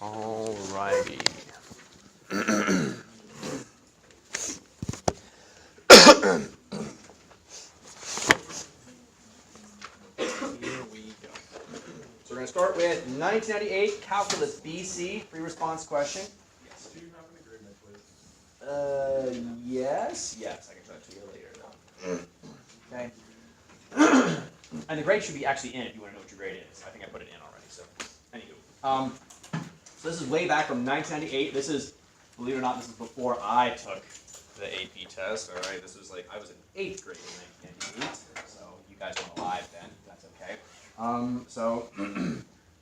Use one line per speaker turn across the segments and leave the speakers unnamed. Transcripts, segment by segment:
All righty. Here we go. So we're going to start with 1998 Calculus BC, free response question. Yes.
Do you happen to grade my quiz?
Yes. Yes, I can show it to you later though. Okay. And the grade should be actually in if you want to know what your grade is. I think I put it in already. So, anywho. So this is way back from 1998. This is, believe it or not, this is before I took the AP test. All right. This was like I was in 8th grade in 1998. So you guys weren't alive then. That's okay.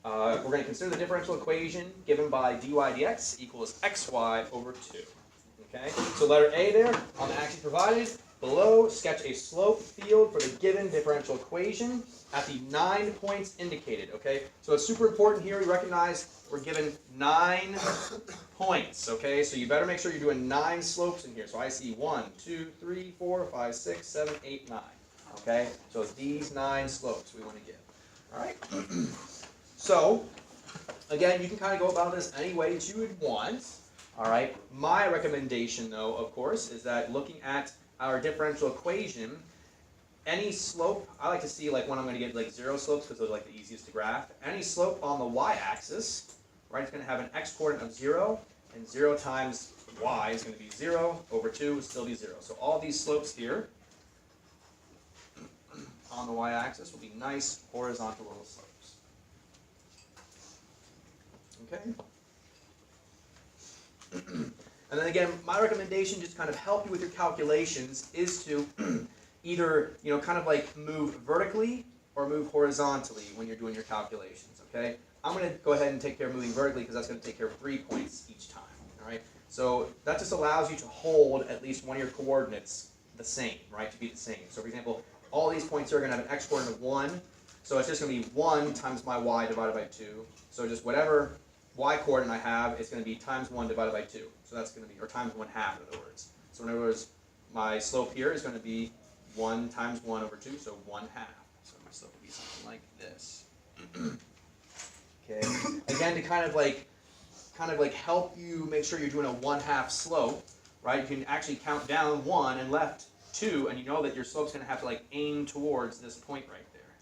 We're going to consider the differential equation given by dy dx equals xy over 2. Okay, so letter A there, on the axis provided, below, sketch a slope field for the given differential equation at the 9 points indicated. Okay, so it's super important here, we recognize we're given 9 points. Okay, so you better make sure you're doing 9 slopes in here. So I see 1, 2, 3, 4, 5, 6, 7, 8, 9. Okay, so it's these 9 slopes we want to give. Alright, so again, you can kind of go about this any way that you would want. Alright, my recommendation though, of course, is that looking at our differential equation, any slope, I like to see like when I'm going to get like 0 slopes because those are like the easiest to graph. Any slope on the y-axis, right, it's going to have an x-coordinate of 0, and 0 times y is going to be 0 over 2 will still be 0. So all these slopes here on the y-axis will be nice horizontal little slopes. Okay? And then again, my recommendation, just kind of help you with your calculations, is to either, kind of like move vertically or move horizontally when you're doing your calculations, okay? I'm going to go ahead and take care of moving vertically because that's going to take care of 3 points each time, all right? So that just allows you to hold at least one of your coordinates the same, right, to be the same. So for example, all these points here are going to have an x-coordinate of 1, so it's just going to be 1 times my y divided by 2. So just whatever y-coordinate I have, it's going to be times 1 divided by 2. So that's going to be, or times 1/2 in other words. So in other words, my slope here is going to be 1 times 1 over 2, so 1/2. So my slope will be something like this. Okay. Again, to kind of like help you make sure you're doing a 1/2 slope, right? You can actually count down 1 and left 2, and you know that your slope's going to have to like aim towards this point right there.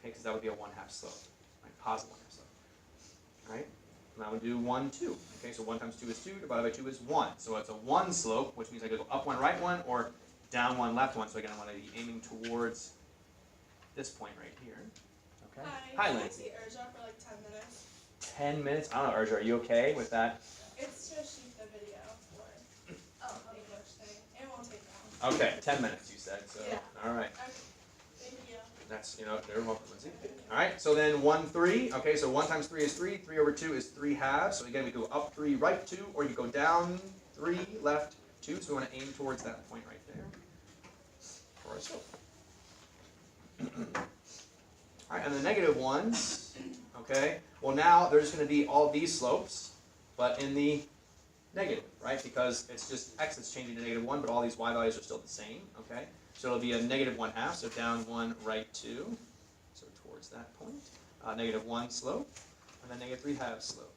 Okay, because that would be a 1/2 slope, right? Positive 1/2 slope. All right. And I would do 1, 2. Okay, so 1 times 2 is 2, divided by 2 is 1. So it's a 1 slope, which means I could go up 1, right 1, or down 1, left 1. So again, I want to be aiming towards this point right here. Okay. Hi,
Can I
Lindsay.
see Urja for like 10 minutes?
10 minutes? I don't know, Urja, are you okay with that?
It's to shoot the video for the English thing. It won't take long.
Okay, 10 minutes you said, so,
Yeah.
all right.
Okay. Thank you.
That's, you're welcome, Lindsay. All right, so then 1, 3. Okay, so 1 times 3 is 3. 3 over 2 is 3/2. So again, we go up 3, right 2, or you go down 3, left 2. So we want to aim towards that point right there for our slope. All right, and the negative ones, okay, well now there's going to be all these slopes, but in the negative, right? Because it's just x that's changing to -1, but all these y values are still the same, okay? So it'll be a -1/2, so down 1, right 2, so towards that point. -1 slope, and then -3/2 slope.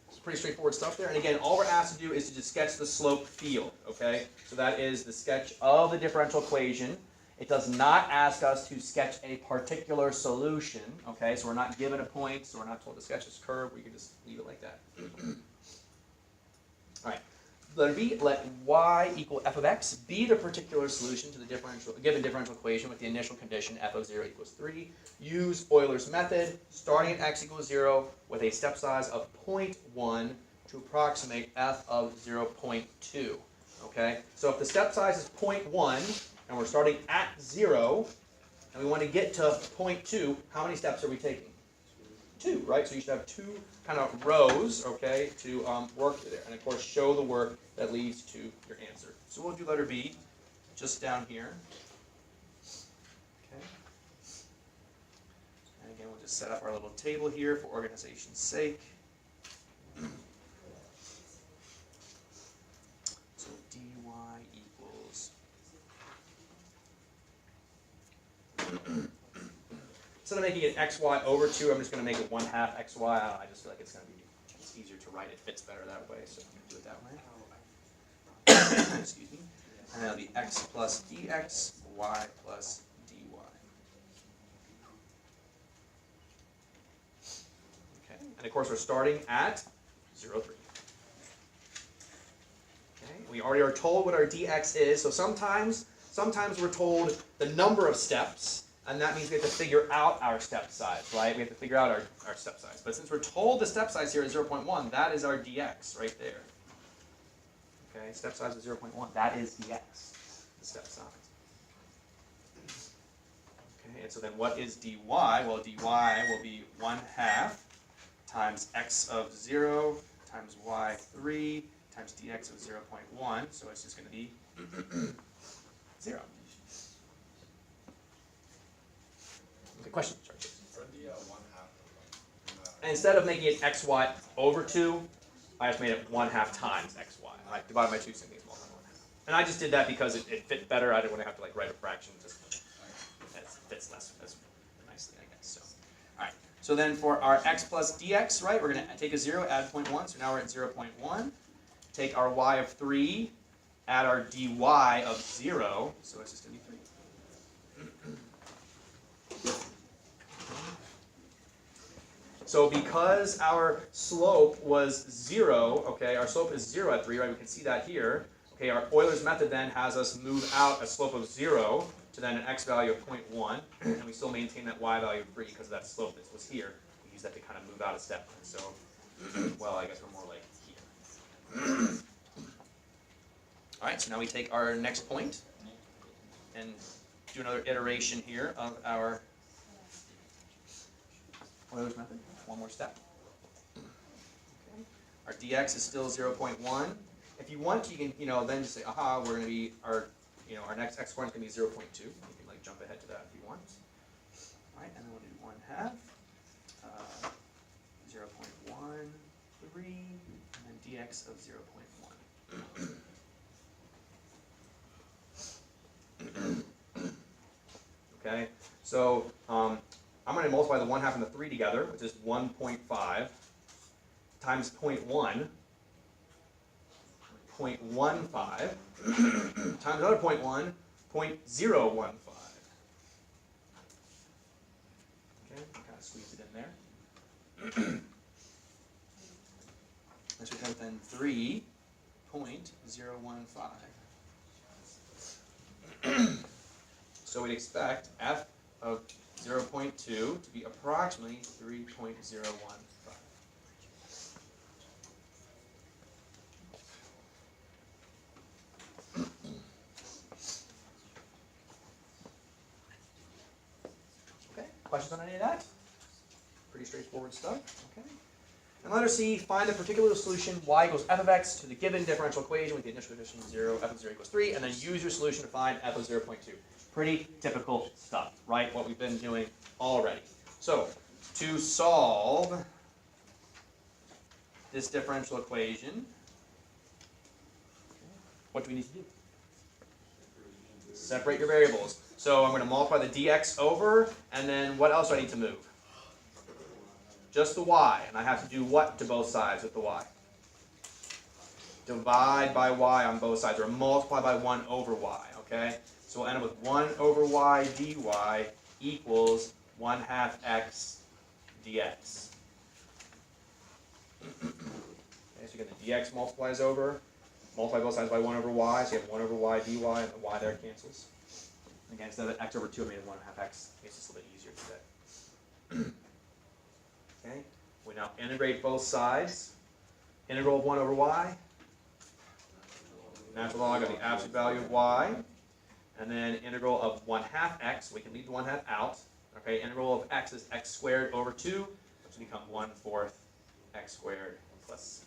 It's pretty straightforward stuff there. And again, all we're asked to do is to just sketch the slope field, okay? So that is the sketch of the differential equation. It does not ask us to sketch a particular solution, okay? So we're not given a point, so we're not told to sketch this curve. We can just leave it like that. All right. Letter B, let y equal f of x be the particular solution to the given differential equation with the initial condition f of 0 equals 3. Use Euler's method, starting at x equals 0 with a step size of 0.1 to approximate f of 0.2. Okay? So if the step size is 0.1, and we're starting at 0, and we want to get to 0.2, how many steps are we taking? 2, right? So you should have 2 kind of rows, okay, to work through there. And of course, show the work that leads to your answer. So we'll do letter B, just down here. Okay. And again, we'll just set up our little table here for organization's sake. instead of making it xy over 2, I'm just going to make it 1/2 xy. I just feel like it's going to be easier to write. It fits better that way, so I'm going to do it that way. Excuse me. And that'll be x plus dx, y plus dy. Okay, and of course we're starting at 0, 3. Okay, we already are told what our dx is, so sometimes we're told the number of steps, and that means we have to figure out our step size, right? We have to figure out our step size. But since we're told the step size here is 0.1, that is our dx right there. Okay, step size is 0.1. That is dx, the step size. Okay, and so then what is dy? Well, dy will be 1/2 times x of 0 times y 3 times dx of 0.1. So it's just going to be 0. Okay, question? Sorry.
For the 1/2.
And instead of making it xy over 2, I just made it 1/2 times xy. I divided my 2 simply by 1/2. And I just did that because it fit better. I didn't want to have to like write a fraction. Just it fits less nicely, I guess. So, all right. So then for our x plus dx, right, we're going to take a 0, add 0.1. So now we're at 0.1. Take our y of 3, add our dy of 0. So it's just going to be 3. So because our slope was 0, okay, our slope is 0 at 3, right? We can see that here. Okay, our Euler's method then has us move out a slope of 0 to then an x value of 0.1, and we still maintain that y value of 3 because that slope that was here. We use that to kind of move out a step. So, well, I guess we're more like here. All right, so now we take our next point and do another iteration here of our Euler's method. One more step. Okay. Our dx is still 0.1. If you want, you can, then just say, aha, we're going to be, our next x coordinate is going to be 0.2. You can like jump ahead to that if you want. All right, and then we'll do 1/2, 0.13, and then dx of 0.1. Okay, so I'm going to multiply the 1/2 and the 3 together, which is 1.5 times 0.1, 0.15 times another 0.1, 0.015. Okay, kind of squeeze it in there. This becomes then 3.015. So we'd expect f of 0.2 to be approximately 3.015. Okay, questions on any of that? Pretty straightforward stuff. Okay. And letter C, find the particular solution y equals f of x to the given differential equation with the initial condition 0, f of 0 equals 3, and then use your solution to find f of 0.2. Pretty typical stuff, right? What we've been doing already. So, to solve this differential equation, what do we need to do? Separate your variables. So I'm going to multiply the dx over, and then what else do I need to move? Just the y. And I have to do what to both sides with the y? Divide by y on both sides, or multiply by 1 over y, okay? So we'll end up with 1 over y dy equals 1/2 x dx. Okay, so again, the dx multiplies over, multiply both sides by 1 over y, so you have 1 over y dy, and the y there cancels. Again, instead of x over 2, I made it 1/2 x. Makes this a little bit easier today. Okay, we now integrate both sides. Integral of 1 over y, natural log of the absolute value of y, and then integral of 1/2 x, we can leave the 1/2 out. Okay, integral of x is x squared over 2, which will become 1/4 x squared plus c.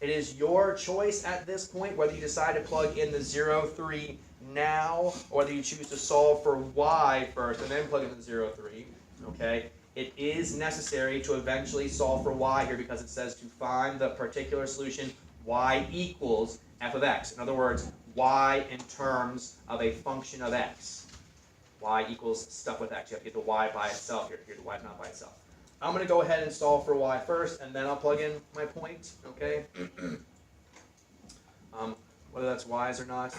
It is your choice at this point whether you decide to plug in the 0, 3 now, or whether you choose to solve for y first and then plug in the 0, 3. Okay? It is necessary to eventually solve for y here because it says to find the particular solution y equals f of x. In other words, y in terms of a function of x. Y equals stuff with x. You have to get the y by itself here. Here the y is not by itself. I'm going to go ahead and solve for y first, and then I'll plug in my point, okay? Whether that's y's or not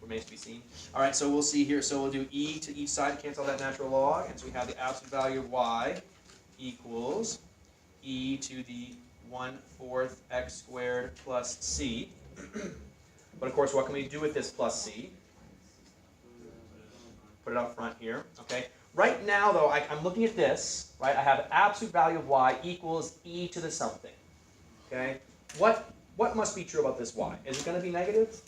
remains to be seen. All right, so we'll see here. So we'll do e to each side to cancel that natural log, and so we have the absolute value of y equals e to the 1/4 x squared plus c. But of course, what can we do with this plus c? Put it up front here, okay? Right now, though, I'm looking at this, right? I have absolute value of y equals e to the something, okay? What must be true about this y? Is it going to be negative?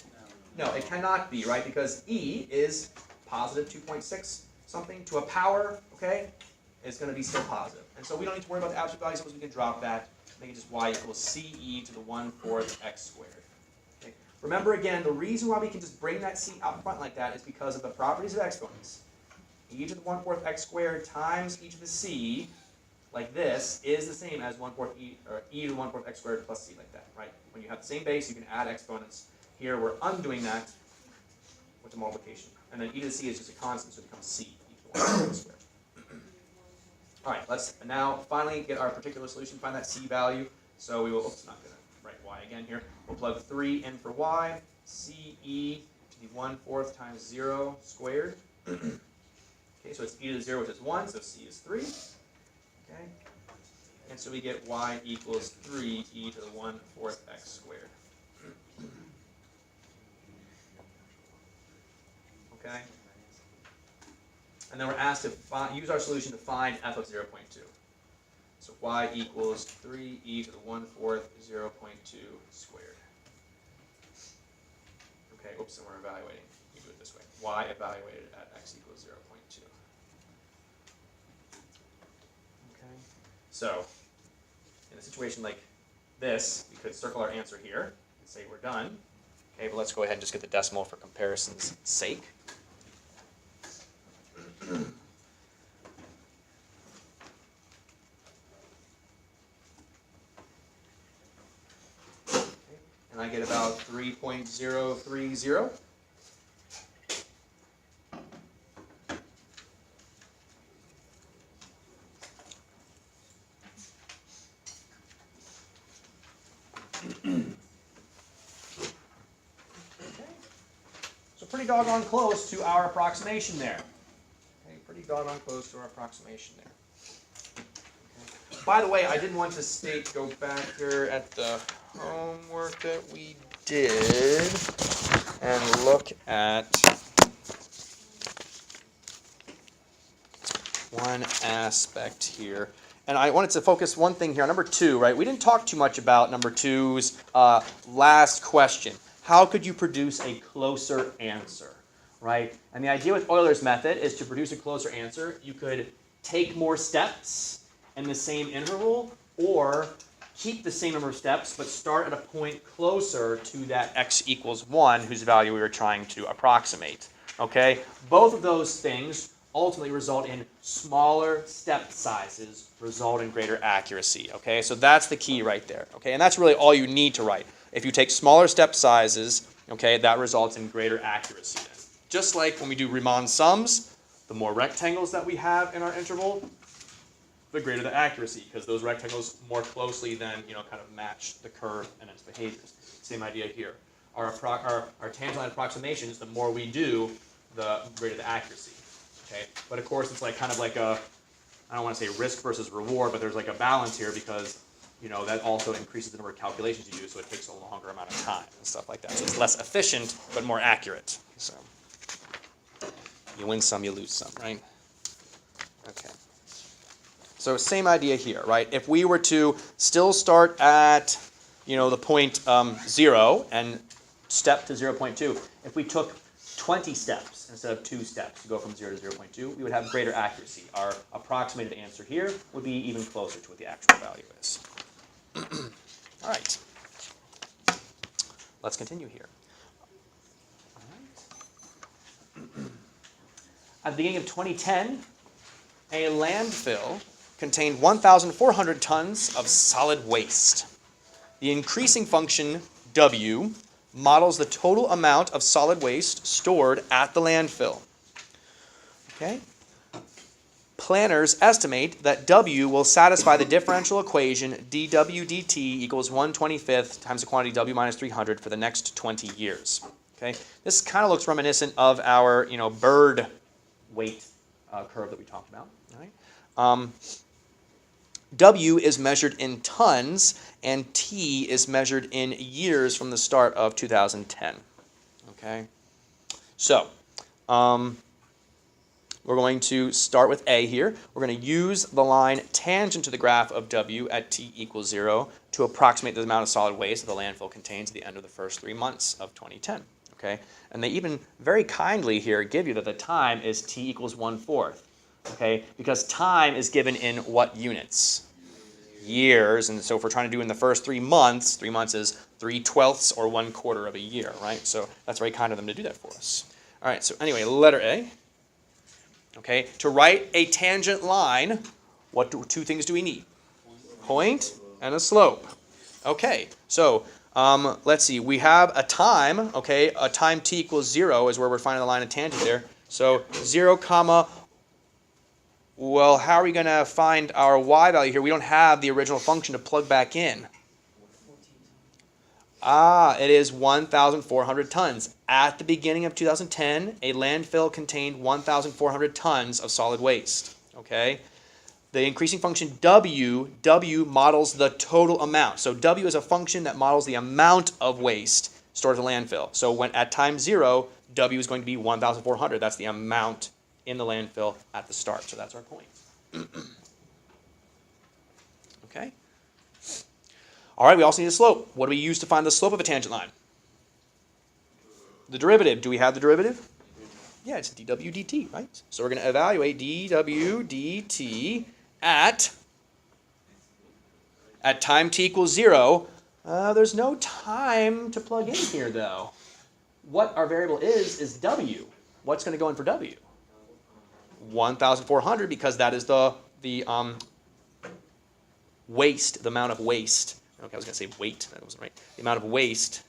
No, it cannot be, right? Because e is positive 2.6 something to a power, okay? It's going to be still positive. And so we don't need to worry about the absolute value, so we can drop that. Make it just y equals ce to the 1/4 x squared. Okay. Remember again, the reason why we can just bring that c out front like that is because of the properties of exponents. E to the 1/4 x squared times e to the c, like this, is the same as 1/4 e, or e to the 1/4 x squared plus c, like that, right? When you have the same base, you can add exponents. Here we're undoing that with the multiplication. And then e to the c is just a constant, so it becomes c, e to the 1/4 x squared. All right, let's now finally get our particular solution, find that c value. So we will, oops, not going to write y again here. We'll plug 3 in for y, ce to the 1/4 times 0 squared. Okay, so it's e to the 0, which is 1, so c is 3. Okay, and so we get y equals 3 e to the 1/4 x squared. Okay, and then we're asked to use our solution to find f of 0.2. So y equals 3 e to the 1/4 0.2 squared. Okay, oops, and we're evaluating. We do it this way. Y evaluated at x equals 0.2. Okay, so in a situation like this, we could circle our answer here and say we're done. Okay, but let's go ahead and just get the decimal for comparison's sake. And I get about 3.030. So pretty doggone close to our approximation there. Okay, pretty doggone close to our approximation there. Okay. By the way, I did want to state, go back here at the homework that we did and look at one aspect here. And I wanted to focus one thing here on number 2, right? We didn't talk too much about number 2's last question. How could you produce a closer answer, right? And the idea with Euler's method is to produce a closer answer. You could take more steps in the same interval, or keep the same number of steps, but start at a point closer to that x equals 1, whose value we were trying to approximate. Okay? Both of those things ultimately result in smaller step sizes, result in greater accuracy. Okay? So that's the key right there. Okay? And that's really all you need to write. If you take smaller step sizes, okay, that results in greater accuracy then. Just like when we do Riemann sums, the more rectangles that we have in our interval, the greater the accuracy, because those rectangles more closely than, kind of match the curve and its behaviors. Same idea here. Our tangent line approximations, the more we do, the greater the accuracy. Okay, but of course it's like kind of like a, I don't want to say risk versus reward, but there's like a balance here because that also increases the number of calculations you do, so it takes a longer amount of time and stuff like that. So it's less efficient but more accurate. So you win some, you lose some, right? Okay. So same idea here, right? If we were to still start at, the point 0 and step to 0.2, if we took 20 steps instead of 2 steps to go from 0 to 0.2, we would have greater accuracy. Our approximated answer here would be even closer to what the actual value is. All right. Let's continue here. All right. At the beginning of 2010, a landfill contained 1,400 tons of solid waste. The increasing function W models the total amount of solid waste stored at the landfill. Okay? Planners estimate that W will satisfy the differential equation dW dt equals 1/25 times the quantity W minus 300 for the next 20 years. Okay? This kind of looks reminiscent of our, bird weight curve that we talked about. Right? W is measured in tons, and T is measured in years from the start of 2010. Okay? So, we're going to start with A here. We're going to use the line tangent to the graph of W at T equals 0 to approximate the amount of solid waste that the landfill contains at the end of the first 3 months of 2010. Okay? And they even very kindly here give you that the time is T equals 1/4. Okay? Because time is given in what units? Years. And so if we're trying to do in the first 3 months, 3 months is 3/12 or 1/4 of a year, right? So that's very kind of them to do that for us. All right, so anyway, letter A. Okay, to write a tangent line, two things do we need? Point and a slope. Okay, so let's see. We have a time, okay, a time t equals 0 is where we're finding the line of tangent there. So 0, comma, well, how are we going to find our y value here? We don't have the original function to plug back in. It is 1,400 tons. At the beginning of 2010, a landfill contained 1,400 tons of solid waste. Okay? The increasing function W models the total amount. So W is a function that models the amount of waste stored at the landfill. So when at time 0, W is going to be 1,400. That's the amount in the landfill at the start. So that's our point. Okay? All right, we also need a slope. What do we use to find the slope of a tangent line? The derivative. Do we have the derivative? Yeah, it's dw dt, right? So we're going to evaluate dw dt at time t equals 0. There's no time to plug in here, though. What our variable is w. What's going to go in for w? 1,400, because that is the waste, the amount of waste. Okay, I was going to say weight. That wasn't right. The amount of waste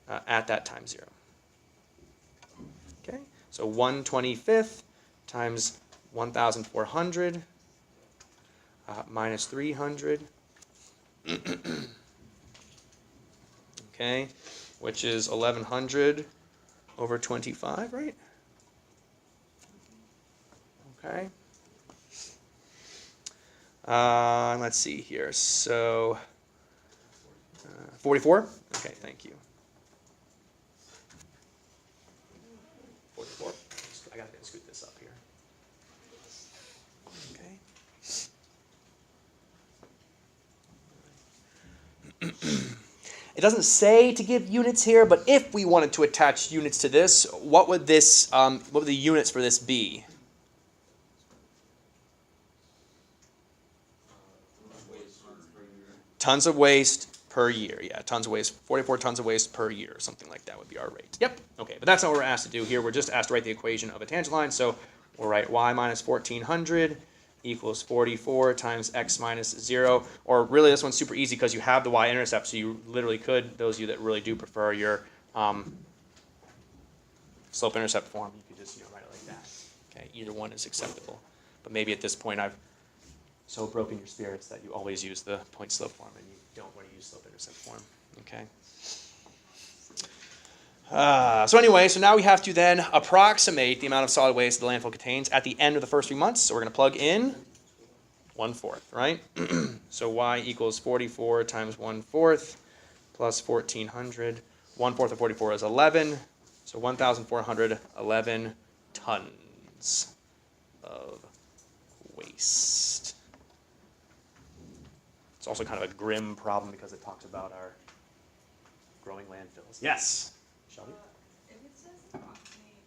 at that time 0. Okay, so 1/25 times 1,400 minus 300. Okay, which is 1,100 over 25, right? Okay. Let's see here. So 44? Okay, thank you. 44. I got to scoot this up here. Okay. It doesn't say to give units here, but if we wanted to attach units to this, what would the units for this be? Tons of waste per year. Yeah, tons of waste. 44 tons of waste per year. Something like that would be our rate. Yep. Okay, but that's not what we're asked to do here. We're just asked to write the equation of a tangent line. So we'll write y minus 1,400 equals 44 times x minus 0. Or really, this one's super easy because you have the y-intercept. So you literally could, those of you that really do prefer your slope-intercept form, you could just write it like that. Okay, either one is acceptable. But maybe at this point I've so broken your spirits that you always use the point slope form and you don't want to use slope intercept form. Okay. So anyway, so now we have to then approximate the amount of solid waste the landfill contains at the end of the first 3 months. So we're going to plug in 1/4, right? So y equals 44 times 1/4 plus 1,400. 1/4 of 44 is 11. So 1,411 tons of waste. It's also kind of a grim problem because it talks about our growing landfills. Yes, Shelby?
If it says approximate,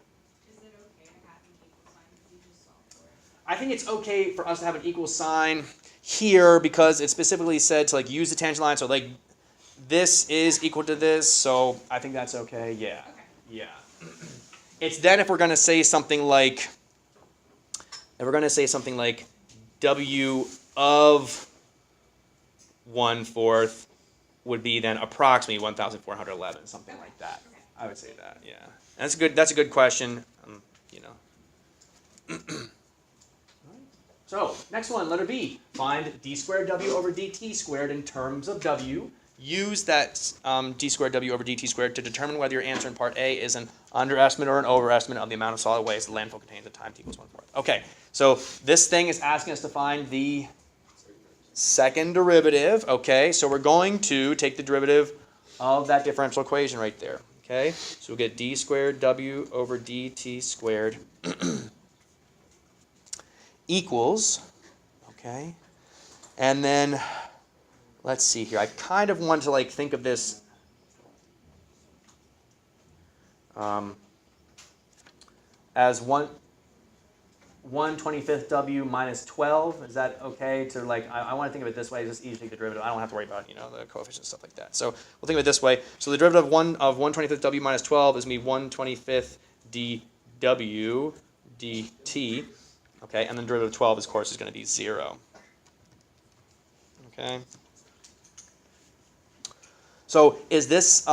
is it okay to have an equal sign if you just solve for it?
I think it's okay for us to have an equal sign here because it specifically said to use the tangent line. So this is equal to this, so I think that's okay. Yeah.
Okay.
Yeah. It's then if we're going to say something like W of 1/4 would be then approximately 1,411, something like that. I would say that, yeah. That's a good question, you know. So, next one, letter B. Find d squared w over dt squared in terms of w. Use that d squared w over dt squared to determine whether your answer in part A is an underestimate or an overestimate of the amount of solid waste the landfill contains at time t equals 1/4. Okay, so this thing is asking us to find the second derivative. Okay, so we're going to take the derivative of that differential equation right there. Okay, so we'll get d squared w over dt squared equals, okay, and then let's see here. I kind of want to like think of this as 1/25 w minus 12. Is that okay? To like, I want to think of it this way. It's just easy to take the derivative. I don't have to worry about, you know, the coefficients, stuff like that. So we'll think of it this way. So the derivative of 1/25 w minus 12 is going to be 1/25 dw dt. Okay, and then the derivative of 12, of course, is going to be 0. Okay. So is this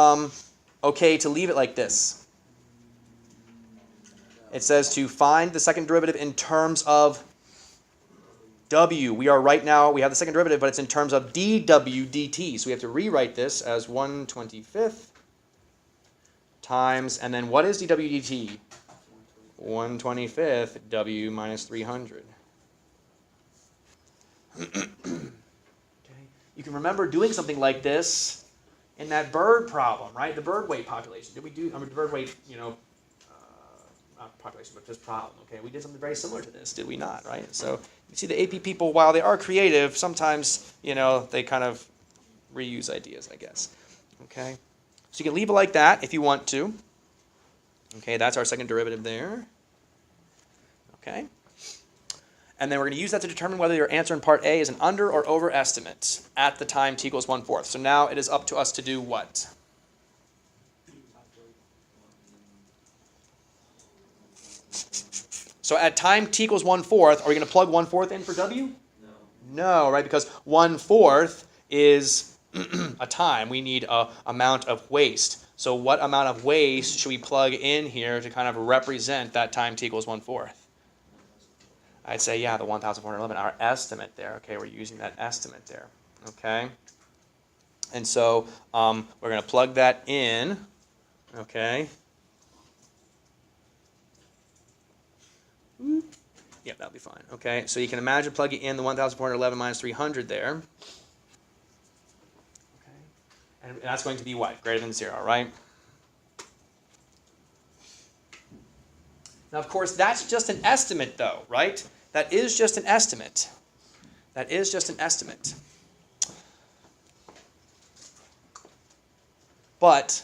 okay to leave it like this? It says to find the second derivative in terms of w. We have the second derivative, but it's in terms of dw dt. So we have to rewrite this as 1/25 times, and then what is dw dt? 1/25 w minus 300. Okay. You can remember doing something like this in that bird problem, right? The bird weight population. Did we do, bird weight, you know, not population, but just problem, okay? We did something very similar to this, did we not, right? So you see the AP people, while they are creative, sometimes, you know, they kind of reuse ideas, I guess. Okay? So you can leave it like that if you want to. Okay, that's our second derivative there. Okay? And then we're going to use that to determine whether your answer in part A is an under or over estimate at the time t equals 1/4. So now it is up to us to do what? So at time t equals 1/4, are we going to plug 1/4 in for w? No, right? Because 1/4 is a time. We need a amount of waste. So what amount of waste should we plug in here to kind of represent that time t equals 1/4? I'd say, yeah, the 1,411, our estimate there. Okay, we're using that estimate there. Okay? And so we're going to plug that in. Okay? Yeah, that'll be fine. Okay, so you can imagine plugging in the 1,411 minus 300 there. Okay, and that's going to be what? Greater than 0, right? Now, of course, that's just an estimate, though, right? That is just an estimate. That is just an estimate. But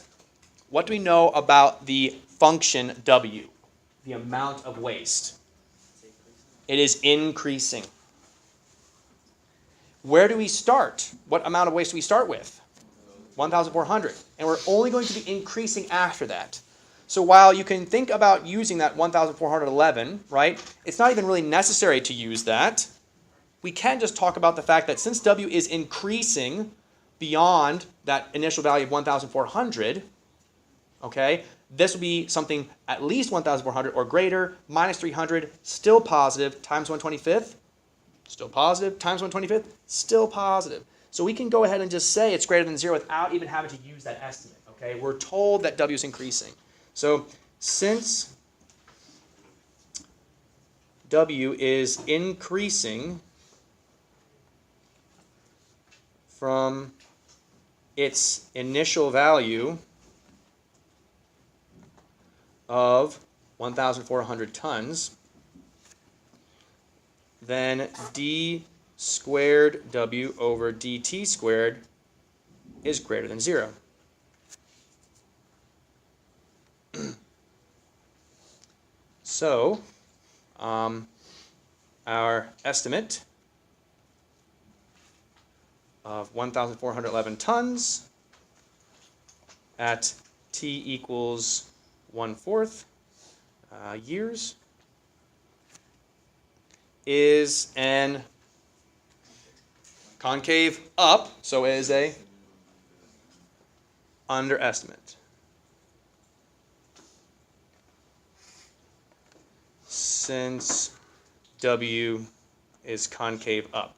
what do we know about the function w, the amount of waste? It is increasing. Where do we start? What amount of waste do we start with? 1,400. And we're only going to be increasing after that. So while you can think about using that 1,411, right, it's not even really necessary to use that. We can just talk about the fact that since w is increasing beyond that initial value of 1,400, okay, this will be something at least 1,400 or greater, minus 300, still positive, times 1/25, still positive, times 1/25, still positive. So we can go ahead and just say it's greater than 0 without even having to use that estimate, okay? We're told that w is increasing. So since w is increasing from its initial value of 1,400 tons, then d squared w over dt squared is greater than 0. So, our estimate of 1,411 tons at t equals 1/4 years is an concave up, so it is a underestimate. Since W is concave up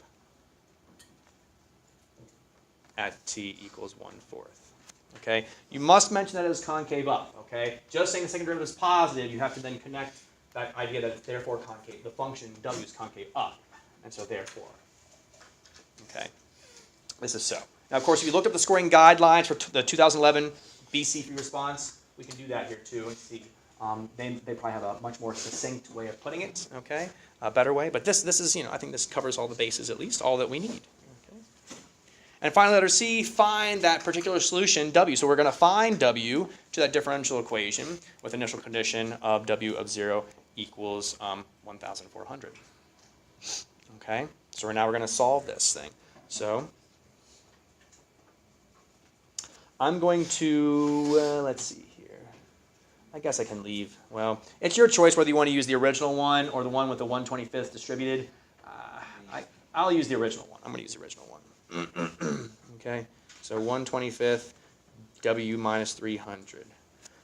at t equals 1/4. Okay, you must mention that it is concave up. Okay, just saying the second derivative is positive, you have to then connect that idea that it's therefore concave. The function W is concave up, and so therefore. Okay, this is so. Now, of course, if you looked up the scoring guidelines for the 2011 BC response, we can do that here too and see. They probably have a much more succinct way of putting it. Okay, a better way. But this is, I think this covers all the bases, at least all that we need. And finally, letter C, find that particular solution, W. So we're going to find W to that differential equation with initial condition of W of 0 equals 1,400. Okay, so now we're going to solve this thing. So I'm going to, let's see here. I guess I can leave. Well, it's your choice whether you want to use the original one or the one with the 1/25th distributed. I'll use the original one. I'm going to use the original one. Okay, so 1/25th W minus 300.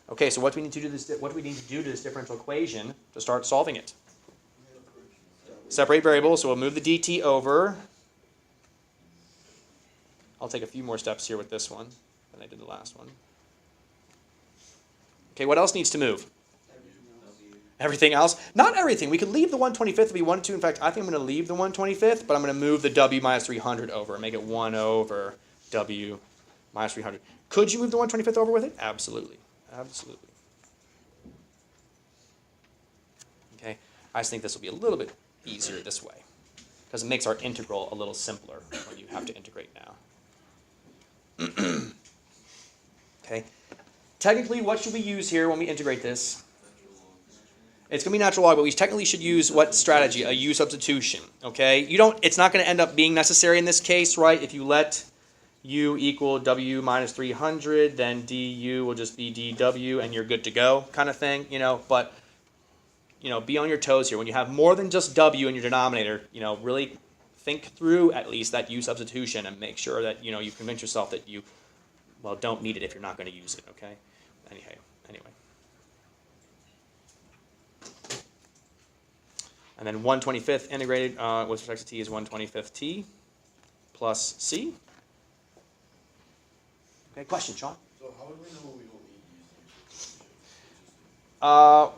Okay, so what do we need to do to this differential equation to start solving it? Separate variables, so we'll move the dt over. I'll take a few more steps here with this one than I did the last one. Okay, what else needs to move? Everything else? Not everything. We could leave the 1/25th if we wanted to. In fact, I think I'm going to leave the 1/25th, but I'm going to move the W minus 300 over and make it 1 over W minus 300. Could you move the 1/25th over with it? Absolutely. Absolutely. Okay, I just think this will be a little bit easier this way because it makes our integral a little simpler when you have to integrate now. Okay, technically, what should we use here when we integrate this? It's going to be natural log, but we technically should use what strategy? A U substitution. Okay, it's not going to end up being necessary in this case, right? If you let U equal W minus 300, then du will just be dw, and you're good to go, kind of thing. But be on your toes here when you have more than just W in your denominator. Really think through at least that U substitution and make sure that you convince yourself that you don't need it if you're not going to use it. Okay. Anyway. And then 1/25th integrated with respect to t is 1/25th t plus c. Okay, question, Sean?
So how would we know we don't need to use these?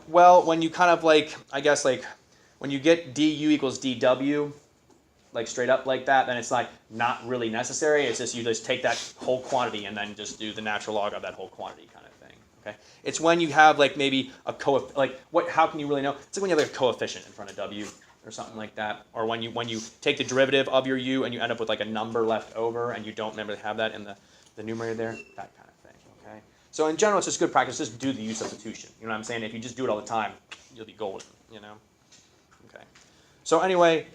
Well, when you kind of when you get du equals dw, straight up like that, then it's not really necessary. It's just you just take that whole quantity and then just do the natural log of that whole quantity kind of thing. Okay. It's when you have maybe a how can you really know? It's like when you have a coefficient in front of w or something like that, or when you take the derivative of your u and you end up with a number left over and you don't remember to have that in the numerator there, that kind of thing. Okay. So in general, it's just good practice. Just do the u substitution. You know what I'm saying? If you just do it all the time, you'll be golden. Okay. So anyway,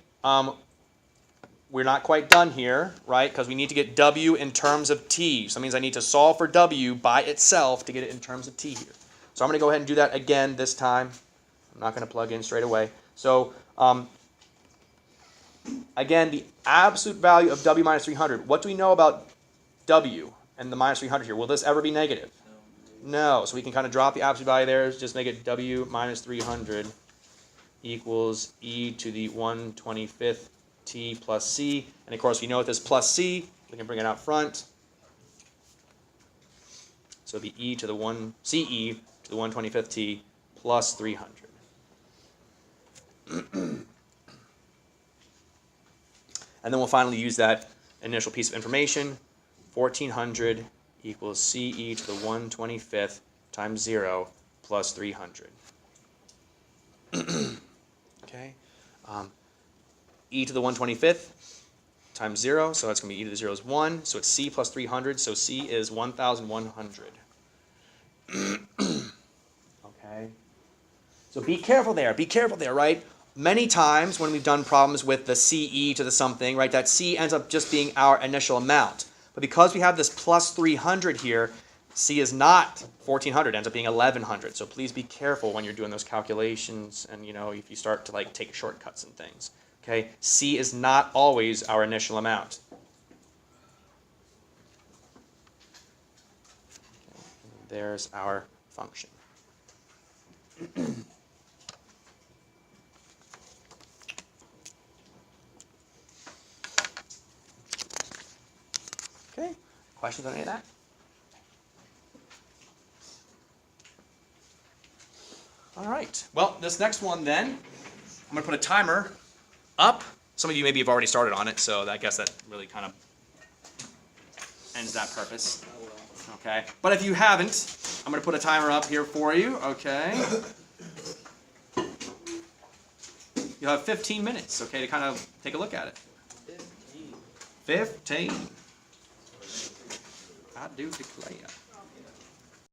we're not quite done here, right? Because we need to get w in terms of t. So that means I need to solve for w by itself to get it in terms of t here. So I'm going to go ahead and do that again this time. I'm not going to plug in straight away. So again, the absolute value of w minus 300. What do we know about w and the minus 300 here? Will this ever be negative? No. So we can kind of drop the absolute value there. Just make it w minus 300 equals e to the 1/25th t plus c. And of course, we know what this plus c. We can bring it out front. So it'll be e to the 1ce to the 1/25th t plus 300. And then we'll finally use that initial piece of information. 1400 equals ce to the 1/25th times 0 plus 300. Okay. E to the 1/25th times 0, so that's going to be e to the 0 is 1, so it's c plus 300, so c is 1,100. Okay. So be careful there, right? Many times when we've done problems with the ce to the something, right, that c ends up just being our initial amount. But because we have this plus 300 here, c is not 1,400, ends up being 1,100. So please be careful when you're doing those calculations and, if you start to take shortcuts and things. Okay, c is not always our initial amount. there's our function. Okay, questions on any of that? All right, well, this next one then, I'm going to put a timer up. Some of you maybe have already started on it, so I guess that really kind of ends that purpose. Okay, but if you haven't, I'm going to put a timer up here for you, okay? You'll have 15 minutes, okay, to kind of take a look at it. 15. I do declare.